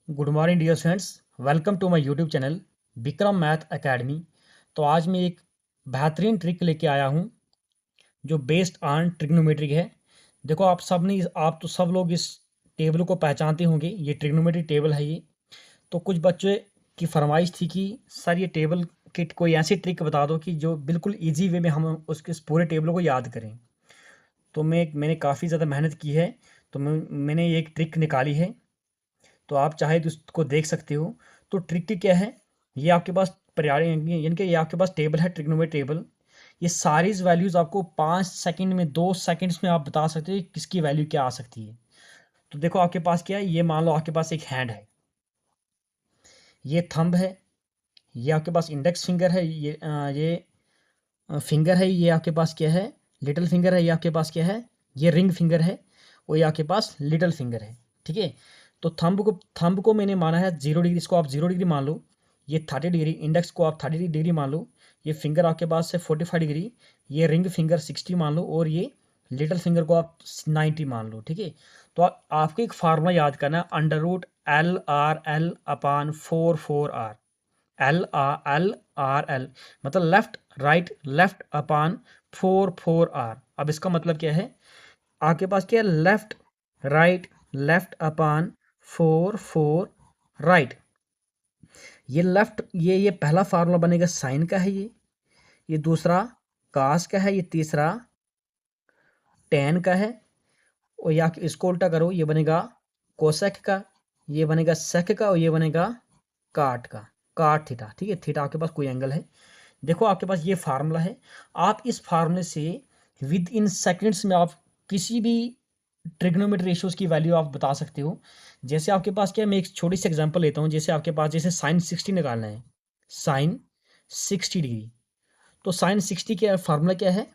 Good morning dear students, welcome to my YouTube channel Vikram math academy. तो आज मैं एक बेहतरीन ट्रिक लेके आया हूँ जो बेस्ड ऑन ट्रिग्नोमेट्री है। देखो आप तो सब लोग इस टेबल को पहचानते होंगे। ये ट्रिग्नोमेट्री टेबल है ये। तो कुछ बच्चे की फरमाइश थी कि सर ये टेबल की कोई ऐसी ट्रिक बता दो कि जो बिल्कुल ईजी वे में हम उसके इस पूरे टेबल को याद करें। तो मैंने काफ़ी ज़्यादा मेहनत की है। तो मैंने एक ट्रिक निकाली है। तो आप चाहे तो उसको देख सकते हो। तो ट्रिक क्या है, ये आपके पास पर्याय यानी कि ये आपके पास टेबल है, ट्रिग्नोमेट्री टेबल। ये सारी वैल्यूज़ आपको 5 सेकंड में, 2 सेकंड्स में आप बता सकते हो कि किसकी वैल्यू क्या आ सकती है। तो देखो आपके पास क्या है, ये मान लो आपके पास एक हैंड है, ये थंब है, ये आपके पास इंडेक्स फिंगर है, ये फिंगर है, ये आपके पास क्या है, लिटिल फिंगर है, ये आपके पास क्या है, ये रिंग फिंगर है, और ये आपके पास लिटिल फिंगर है। ठीक है। तो थंब को मैंने माना है 0 डिग्री, इसको आप 0 डिग्री मान लो। ये 30 डिग्री, इंडेक्स को आप 30 डिग्री मान लो। ये फिंगर आपके पास है 45 डिग्री, ये रिंग फिंगर 60 मान लो, और ये लिटिल फिंगर को आप 90 मान लो। ठीक है। तो आपको एक फार्मूला याद करना है, √LRL/4 LRL मतलब लेफ्ट राइट लेफ्ट अपान 4 अब इसका मतलब क्या है, आपके पास क्या है, लेफ्ट राइट लेफ्ट अपान 4 राइट। ये लेफ्ट, ये पहला फार्मूला बनेगा साइन का है, ये दूसरा कास का है, ये तीसरा टेन का है, और या इसको उल्टा करो, ये बनेगा कोसेक का, ये बनेगा सेक का, और ये बनेगा काट का, काट थीटा। ठीक है, थीटा आपके पास कोई एंगल है। देखो आपके पास ये फार्मूला है। आप इस फार्मूले से विद इन सेकंड्स में आप किसी भी ट्रिग्नोमेट्री रेशियोज की वैल्यू आप बता सकते हो। जैसे आपके पास क्या है, मैं एक छोटी सी एग्जांपल लेता हूँ। जैसे आपके पास जैसे साइन 60 निकालना है, साइन 60 डिग्री। तो साइन 60 का फार्मूला क्या है,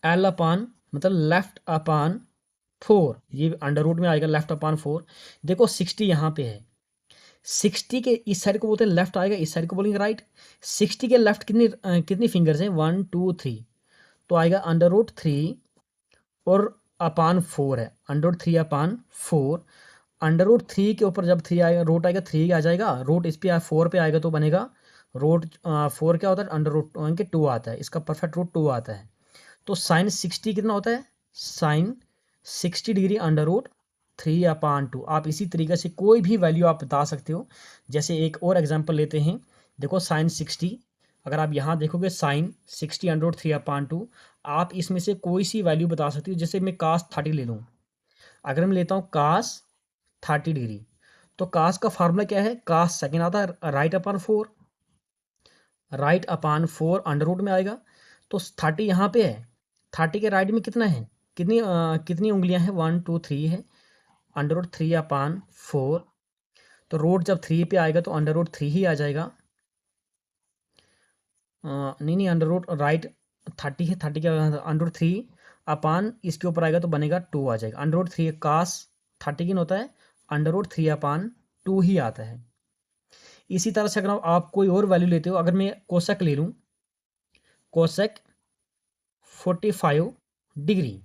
एल अपान मतलब लेफ्ट अपान 4, ये अंडर रूट में आएगा लेफ्ट अपान 4। देखो 60 यहाँ पे है, 60 के इस साइड को बोलते हैं लेफ्ट आएगा, इस साइड को बोलेंगे राइट। 60 के लेफ्ट कितनी फिंगर्स हैं, 1 2 3। तो आएगा √3 और अपान 4 है, √3/4। √3 के ऊपर जब 3 आएगा, रूट आएगा 3 आ जाएगा, रूट इस पे 4 पे आएगा तो बनेगा रूट 4 क्या होता है, √2 आता है, इसका परफेक्ट रूट 2 आता है। तो साइन 60 कितना होता है, साइन 60 डिग्री √3/2। आप इसी तरीके से कोई भी वैल्यू आप बता सकते हो। जैसे एक और एग्जांपल लेते हैं। देखो साइन 60, अगर आप यहाँ देखोगे साइन 60 √3/2, आप इसमें से कोई सी वैल्यू बता सकते हो। जैसे मैं कास 30 ले लूँ, अगर मैं लेता हूँ कास 30 डिग्री, तो कास का फार्मूला क्या है, कास सेकेंड आता है राइट/4, राइट/4 अंडर रूट में आएगा। तो 30 यहाँ पे है, 30 के राइट में कितना है, कितनी उंगलियां हैं, 1 2 3 है, √3/4। तो रूट जब 3 पे आएगा तो √3 ही आ जाएगा। नहीं, अंडर रूट राइट 30 है, 30 का √3 अपान इसके ऊपर आएगा तो बनेगा 2 आ जाएगा। √3 कास 30 किन होता है, √3/2 ही आता है। इसी तरह से अगर आप कोई और वैल्यू लेते हो, अगर मैं कोसेक ले लूँ, कोसेक 45 डिग्री,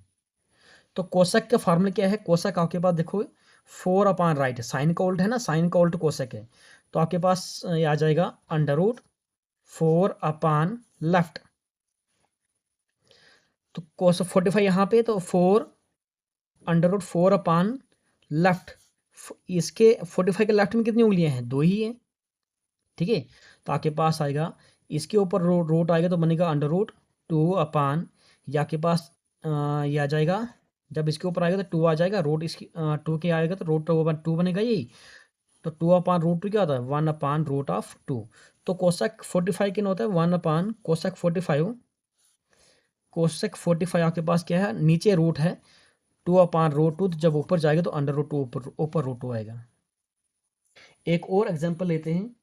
तो कोसेक का फार्मूला क्या है, कोसेक आपके पास देखो 4/राइट, साइन का उल्ट है ना, साइन का उल्ट कोसेक है। तो आपके पास ये आ जाएगा √4/लेफ्ट। तो कोस 45 यहाँ पे, तो 4/4/लेफ्ट। इसके 45 के लेफ्ट में कितनी उंगलियां हैं, 2 ही है। ठीक है। तो आपके पास आएगा, इसके ऊपर रूट आएगा तो बनेगा √2/, या आपके पास ये आ जाएगा, जब इसके ऊपर आएगा तो 2 आ जाएगा, रूट इसकी 2 के आएगा तो √2/2 बनेगा यही। तो 2/√2 क्या होता है, 1/√2। तो कोसेक 45 किन होता है, 1/कोसेक 45। कोसेक 45 आपके पास क्या है, नीचे रूट है 2/√2, तो जब ऊपर जाएगा तो √2 ऊपर √2 आएगा। एक और एग्जांपल लेते हैं।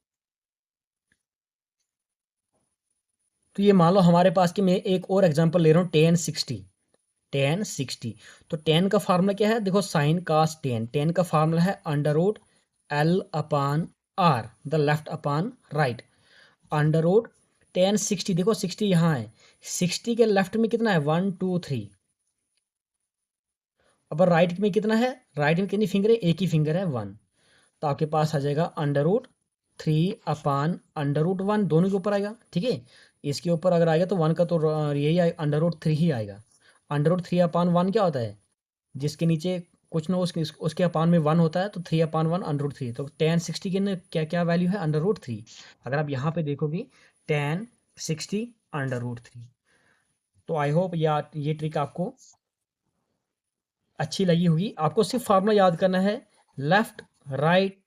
तो ये मान लो हमारे पास कि मैं एक और एग्जांपल ले रहा हूँ, tan60। तो tan का फार्मूला क्या है, देखो साइन कास tan का फार्मूला है √L/R, the left upon right. √tan60, देखो 60 यहाँ है, 60 के लेफ्ट में कितना है, 1 2 3। अब राइट में कितना है, राइट में कितनी फिंगर है, एक ही फिंगर है, 1। तो आपके पास आ जाएगा √3/√1 दोनों के ऊपर आएगा, ठीक है। इसके ऊपर अगर आएगा तो 1 का तो यही √3 ही आएगा। √3/1 क्या होता है, जिसके नीचे कुछ ना उसके अपान में 1 होता है, तो 3/1 √3। तो tan60 की ना क्या क्या वैल्यू है, √3। अगर आप यहाँ पे देखोगे tan60 √3। तो आई होप ये ट्रिक आपको अच्छी लगी होगी। आपको सिर्फ फार्मूला याद करना है, लेफ्ट राइट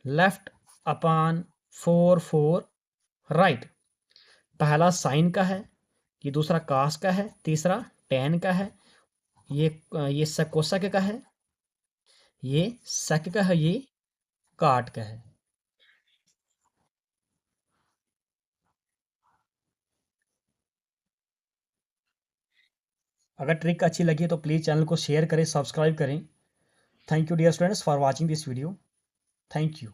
लेफ्ट अपान 4 राइट। पहला साइन का है, ये दूसरा कास का है, तीसरा टेन का है, ये कोसेक का है, ये सेक का है, ये काट का है। अगर ट्रिक अच्छी लगी तो प्लीज़ चैनल को शेयर करें, सब्सक्राइब करें। Thank you dear students for watching this video. Thank you.